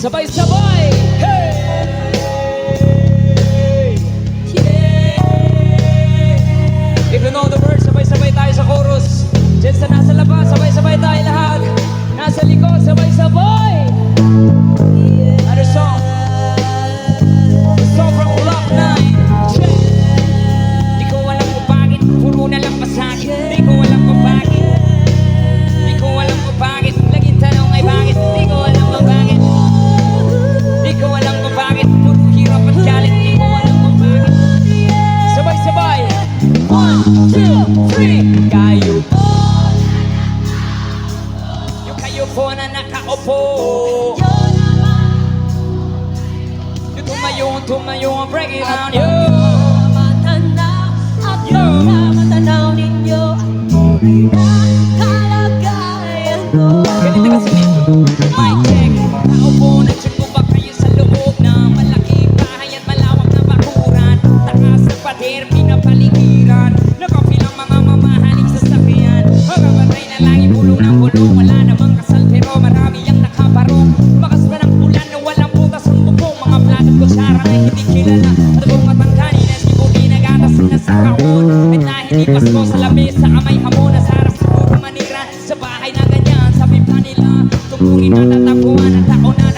Sabay-sabay! Hey! Yeah! If you know the words, sabay-sabay tayo sa chorus. Diyan sa nasa labas, sabay-sabay tayo lahat. Nasa likod, sabay-sabay! Another song. The song from Block 9. Di ko alam kung bakit, puro na lang pasakit. Di ko alam kung bakit. Di ko alam kung bakit. Laging tanong ay bakit. Di ko alam kung bakit. Di ko alam kung bakit. Puro hirap at galit. Di ko alam kung bakit. Sabay-sabay. 1, 2, 3. Kayo po. Yung kayo po na nakaupo. Yung tumayo, break it down. Yo. Yo. Matanaw ninyo ang tunay na kalagayan ko. Ganito kasi mic check. Nakaupo na check ko ba kayo sa loob na malaking bahay at malawak na bakuran. Takas na pader, pinapaligiran. Nakapilang mga mamahaling sasakyan. Magkabatay na lang yung bulong ng bulong. Wala namang kasal pero marami ang nakaparong. Bakas pa ng ulan na walang butas ang bubong. Mga plato ko sarang ay hindi kilala. At kung matangkani na si Bugi nagatas na sa kahon. At na hindi pasko sa labis sa kamay hamon. Na sarap siguro manira sa bahay na ganyan. Sabi pa nila, tumurin na tatapuan at taon na